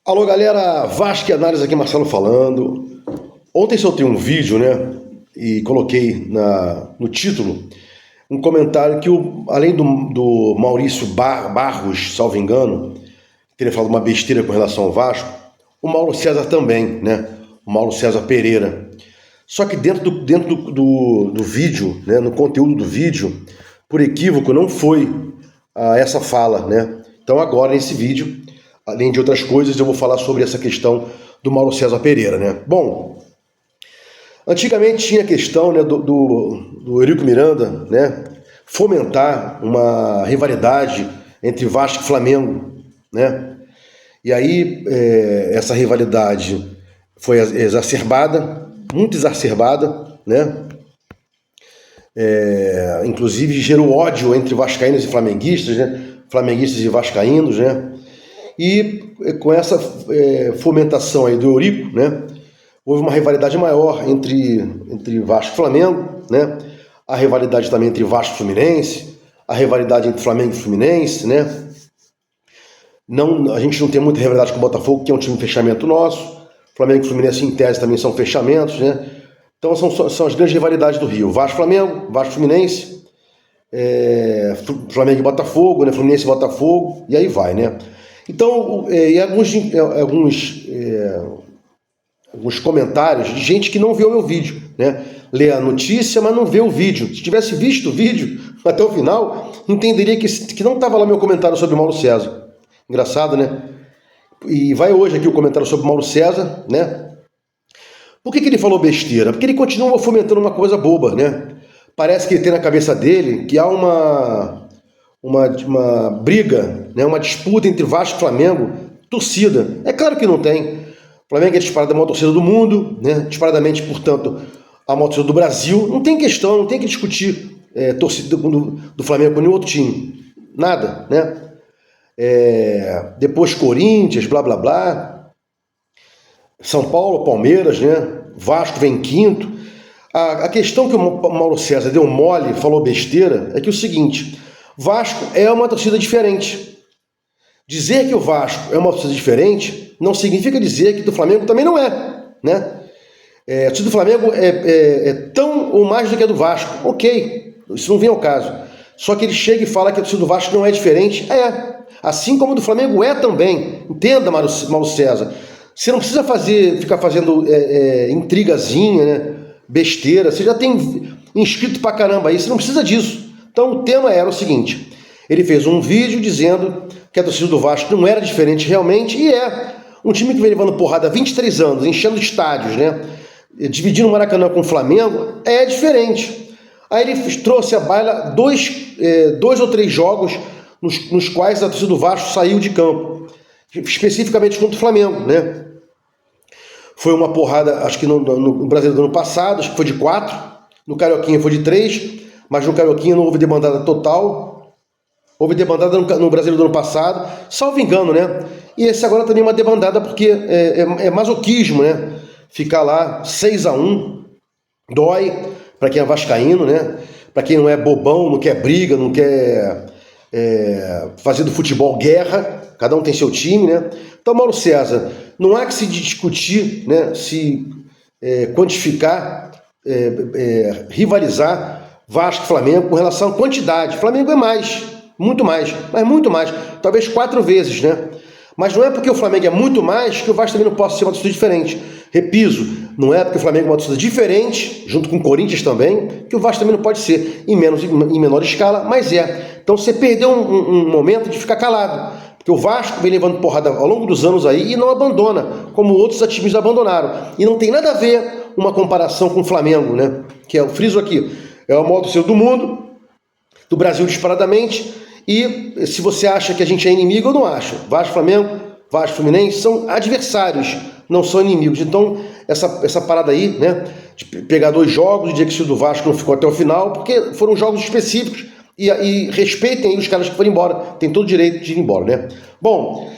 Alô galera, Vasco e Análise aqui, Marcelo falando. Ontem soltei um vídeo, né, e coloquei no título um comentário que, além do Maurício Barros, salvo engano, teria falado uma besteira com relação ao Vasco, o Mauro César também, né, o Mauro César Pereira. Só que dentro do vídeo, né, no conteúdo do vídeo, por equívoco, não foi essa fala, né. Então agora, nesse vídeo, além de outras coisas, eu vou falar sobre essa questão do Mauro César Pereira, né. Bom, antigamente tinha a questão, né, do Eurico Miranda, né, fomentar uma rivalidade entre Vasco e Flamengo, né? E aí essa rivalidade foi exacerbada, muito exacerbada, né? Inclusive gerou ódio entre vascaínos e flamenguistas, né? Flamenguistas e vascaínos, né? E com essa fomentação aí do Eurico, né? Houve uma rivalidade maior entre Vasco e Flamengo, né? A rivalidade também entre Vasco e Fluminense, a rivalidade entre Flamengo e Fluminense, né? Não, a gente não tem muita rivalidade com o Botafogo, que é um time de fechamento nosso. Flamengo e Fluminense, em tese, também são fechamentos, né? Então são as grandes rivalidades do Rio. Vasco-Flamengo, Vasco-Fluminense, Flamengo e Botafogo, né? Fluminense e Botafogo, e aí vai, né? Então, alguns comentários de gente que não viu o meu vídeo, né? Lê a notícia, mas não vê o vídeo. Se tivesse visto o vídeo até o final, entenderia que não estava lá meu comentário sobre Mauro César. Engraçado, né? E vai hoje aqui o comentário sobre Mauro César, né? Por que ele falou besteira? Porque ele continua fomentando uma coisa boba, né? Parece que ele tem na cabeça dele que há uma briga, né? Uma disputa entre Vasco e Flamengo, torcida. É claro que não tem. O Flamengo é disparado a maior torcida do mundo, né? Disparadamente, portanto, a maior torcida do Brasil. Não tem questão, não tem que discutir torcida do Flamengo com nenhum outro time. Nada, né? Depois Corinthians, blá blá blá. São Paulo, Palmeiras, né? Vasco vem quinto. A questão que o Mauro César deu mole, falou besteira, é que é o seguinte: Vasco é uma torcida diferente. Dizer que o Vasco é uma torcida diferente não significa dizer que do Flamengo também não é, né? A torcida do Flamengo é tão ou mais do que a do Vasco. Ok, isso não vem ao caso. Só que ele chega e fala que a torcida do Vasco não é diferente. Assim como a do Flamengo é também. Entenda, Mauro César. Você não precisa ficar fazendo intrigazinha, né? Besteira. Você já tem inscrito pra caramba aí, você não precisa disso. Então o tema era o seguinte: ele fez um vídeo dizendo que a torcida do Vasco não era diferente realmente, e um time que vem levando porrada há 23 anos, enchendo estádios, né? Dividindo o Maracanã com o Flamengo, é diferente. Aí ele trouxe à baila dois ou três jogos nos quais a torcida do Vasco saiu de campo, especificamente contra o Flamengo, né? Foi uma porrada, acho que no Brasileiro do ano passado, acho que foi de 4, no Carioquinha foi de 3, mas no Carioquinha não houve debandada total, houve debandada no Brasileiro do ano passado, salvo engano, né? E esse agora também é uma debandada porque é masoquismo, né? Ficar lá 6-1, dói para quem é vascaíno, né? Para quem não é bobão, não quer briga, não quer fazer do futebol guerra, cada um tem seu time, né? Então, Mauro César, não há que se discutir, né, se quantificar, rivalizar Vasco e Flamengo com relação à quantidade. Flamengo é mais, muito mais, mas muito mais, talvez 4 vezes, né? Mas não é porque o Flamengo é muito mais que o Vasco também não possa ser uma torcida diferente. Repiso, não é porque o Flamengo é uma torcida diferente, junto com o Corinthians também, que o Vasco também não pode ser, em menor escala, mas é. Então você perdeu um momento de ficar calado, porque o Vasco vem levando porrada ao longo dos anos aí e não abandona, como outros times abandonaram. E não tem nada a ver uma comparação com o Flamengo, né? Que é o friso aqui, é o maior torcedor do mundo, do Brasil disparadamente. E se você acha que a gente é inimigo, eu não acho. Vasco, Flamengo, Vasco, Fluminense são adversários, não são inimigos. Então, essa parada aí, né, de pegar 2 jogos, de dizer que o do Vasco não ficou até o final, porque foram jogos específicos, e respeitem aí os caras que foram embora, tem todo o direito de ir embora, né? Bom,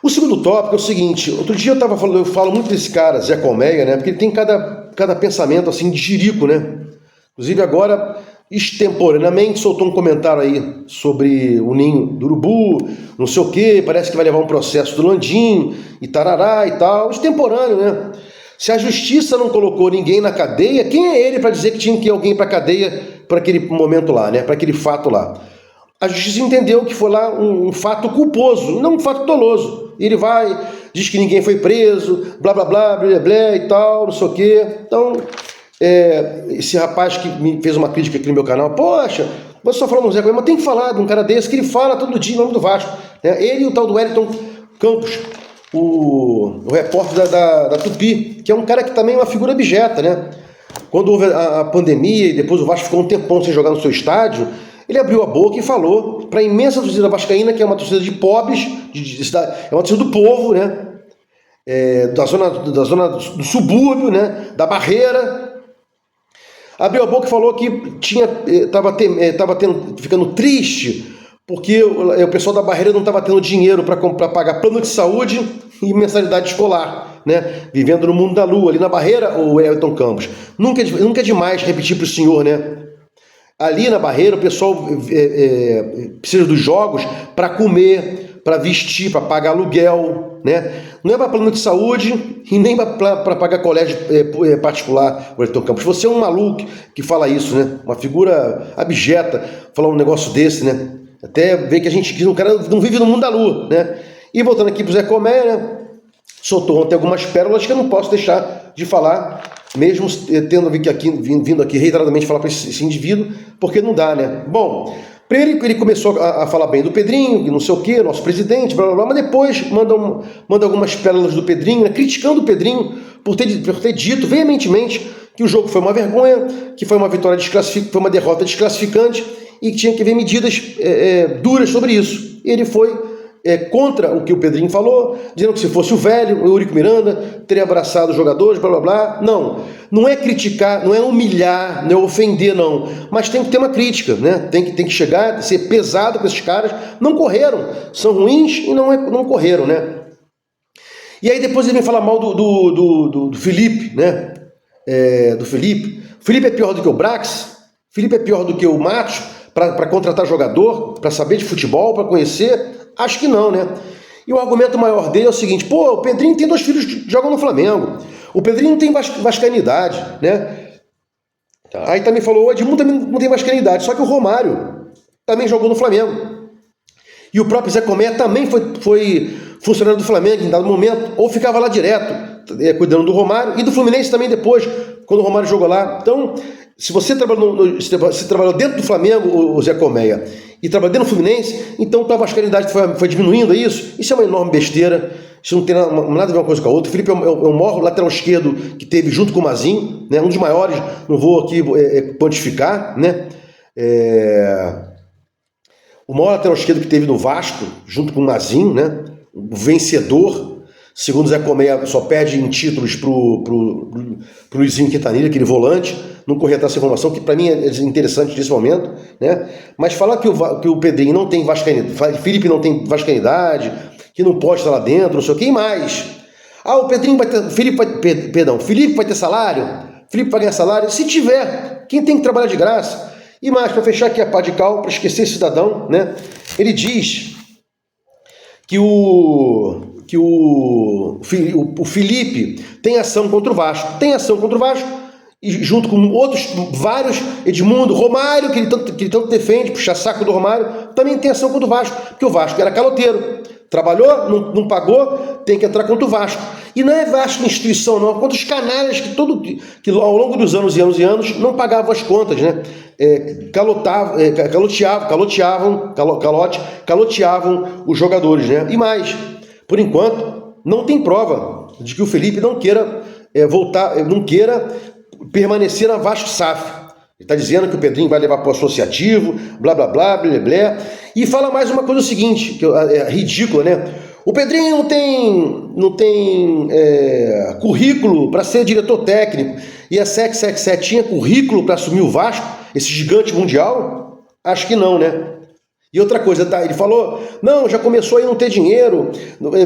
o segundo tópico é o seguinte: outro dia eu falo muito desse cara, Zé Colmeia, né, porque ele tem cada pensamento assim de jirico, né? Inclusive agora extemporaneamente soltou um comentário aí sobre o ninho do urubu, não sei o que, parece que vai levar um processo do Landim e tarará e tal, extemporâneo, né? Se a justiça não colocou ninguém na cadeia, quem é ele para dizer que tinha que ir alguém para cadeia para aquele momento lá, né? Para aquele fato lá? A justiça entendeu que foi lá um fato culposo, não um fato doloso. Ele vai, diz que ninguém foi preso, blá blá blá, blá blá, blá e tal, não sei o quê. Então, esse rapaz que me fez uma crítica aqui no meu canal, poxa, você só falou no Zé Goiás, mas tem que falar de um cara desse que ele fala todo dia em nome do Vasco. Né? Ele e o tal do Wellington Campos, o repórter da Tupi, que é um cara que também é uma figura abjeta, né? Quando houve a pandemia e depois o Vasco ficou um tempão sem jogar no seu estádio, ele abriu a boca e falou para a imensa torcida vascaína, que é uma torcida de pobres, é uma torcida do povo, né? Da zona do subúrbio, né? Da Barreira. Abriu a boca e falou que estava ficando triste porque o pessoal da Barreira não estava tendo dinheiro para pagar plano de saúde e mensalidade escolar, né? Vivendo no mundo da lua, ali na Barreira, o Wellington Campos. Nunca é demais repetir para o senhor, né? Ali na Barreira o pessoal precisa dos jogos para comer, para vestir, para pagar aluguel, né? Não é para plano de saúde e nem para pagar colégio particular, Wellington Campos. Você é um maluco que fala isso, né? Uma figura abjeta falar um negócio desse, né? Até ver que o cara não vive no mundo da lua, né? E voltando aqui para o Zé Comé, né? Soltou ontem algumas pérolas que eu não posso deixar de falar, mesmo tendo vindo aqui reiteradamente falar para esse indivíduo, porque não dá, né? Bom, primeiro ele começou a falar bem do Pedrinho, não sei o que, nosso presidente, blá blá blá, mas depois manda algumas pérolas do Pedrinho, né? Criticando o Pedrinho por ter dito veementemente que o jogo foi uma vergonha, que foi uma vitória foi uma derrota desclassificante e que tinha que haver medidas duras sobre isso. E ele foi contra o que o Pedrinho falou, dizendo que se fosse o velho, o Eurico Miranda, teria abraçado os jogadores, blá blá blá. Não é criticar, não é humilhar, não é ofender, não. Mas tem que ter uma crítica, né? Tem que chegar, ser pesado com esses caras. Não correram, são ruins e não correram, né? E aí depois ele vem falar mal do Felipe, né? Do Felipe. O Felipe é pior do que o Brax, o Felipe é pior do que o Matos para contratar jogador, para saber de futebol, para conhecer. Acho que não, né? E o argumento maior dele é o seguinte: o Pedrinho tem 2 filhos que jogam no Flamengo. O Pedrinho não tem vascainidade, né? Tá. Aí também falou: o Edmundo também não tem vascainidade, só que o Romário também jogou no Flamengo. E o próprio Zé Comé também foi funcionário do Flamengo em dado momento, ou ficava lá direto, cuidando do Romário, e do Fluminense também depois, quando o Romário jogou lá. Então, se você trabalhou dentro do Flamengo, o Zé Colmeia, e trabalhou dentro do Fluminense, então a vascainidade foi diminuindo, é isso? Isso é uma enorme besteira, isso não tem nada a ver uma coisa com a outra. O Felipe é o maior lateral esquerdo que teve junto com o Mazinho, né? Um dos maiores, não vou aqui pontificar, né? O maior lateral esquerdo que teve no Vasco, junto com o Mazinho, né? O vencedor. Segundo o Zé Colmeia, só perde em títulos pro Luizinho Quintanilha, aquele volante. Não corri atrás dessa informação, que para mim é interessante nesse momento, né? Mas falar que o Pedrinho não tem vascainidade, Felipe não tem vascainidade, que não pode estar lá dentro, não sei o que, e mais. O Pedrinho vai ter. Felipe vai ter salário? Felipe vai ganhar salário? Se tiver, quem tem que trabalhar de graça? E mais, para fechar aqui a pá de cal, para esquecer esse cidadão, né? Ele diz que o Felipe tem ação contra o Vasco. Tem ação contra o Vasco, e junto com outros, vários, Edmundo, Romário, que ele tanto defende, puxa saco do Romário, também tem ação contra o Vasco, porque o Vasco era caloteiro. Trabalhou, não pagou, tem que entrar contra o Vasco. E não é Vasco instituição, não, é contra os canalhas que ao longo dos anos e anos e anos não pagavam as contas, né? Caloteavam os jogadores, né? E mais, por enquanto, não tem prova de que o Felipe não queira permanecer na Vasco SAF. Ele está dizendo que o Pedrinho vai levar para o associativo, blá blá blá, blá blá. E fala mais uma coisa, o seguinte, que é ridícula, né? O Pedrinho não tem currículo para ser diretor técnico, e a 777 tinha currículo para assumir o Vasco, esse gigante mundial? Acho que não, né? E outra coisa, tá? Ele falou, não, já começou a não ter dinheiro,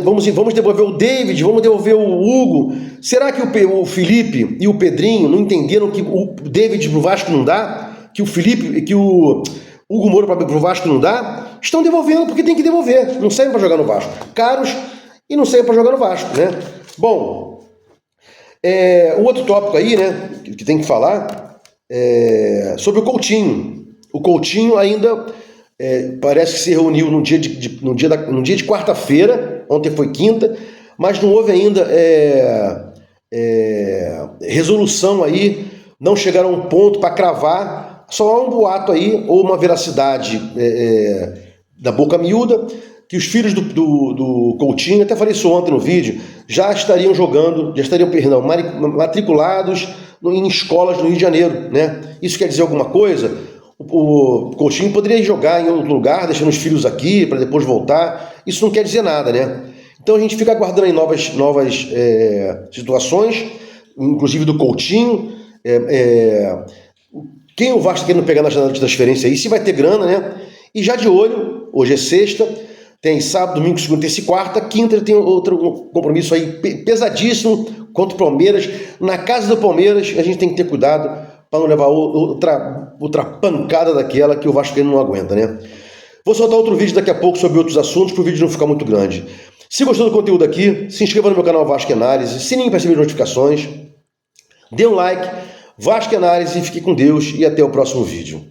vamos devolver o David, vamos devolver o Hugo. Será que o Felipe e o Pedrinho não entenderam que o David pro Vasco não dá? que o Felipe, que o Hugo Moura para o Vasco não dá, estão devolvendo porque tem que devolver. Não servem para jogar no Vasco. Caros e não servem para jogar no Vasco, né? Bom, o outro tópico aí, né, que tem que falar é sobre o Coutinho. O Coutinho ainda parece que se reuniu num dia de quarta-feira, ontem foi quinta, mas não houve ainda resolução aí, não chegaram a um ponto para cravar, só há um boato aí, ou uma veracidade da boca miúda, que os filhos do Coutinho, até falei isso ontem no vídeo, já estariam matriculados em escolas no Rio de Janeiro, né? Isso quer dizer alguma coisa? O Coutinho poderia jogar em outro lugar, deixando os filhos aqui, para depois voltar. Isso não quer dizer nada, né? Então a gente fica aguardando aí novas situações, inclusive do Coutinho. Quem o Vasco está querendo pegar na janela de transferência aí, se vai ter grana, né? E já de olho, hoje é sexta, tem sábado, domingo, segunda, terça e quarta. Quinta tem outro compromisso aí pesadíssimo contra o Palmeiras. Na casa do Palmeiras, a gente tem que ter cuidado para não levar outra pancada daquela que o Vasco não aguenta, né? Vou soltar outro vídeo daqui a pouco sobre outros assuntos, para o vídeo não ficar muito grande. Se gostou do conteúdo aqui, se inscreva no meu canal Vasco Análise, sininho para receber notificações, dê um like, Vasco Análise, fique com Deus e até o próximo vídeo.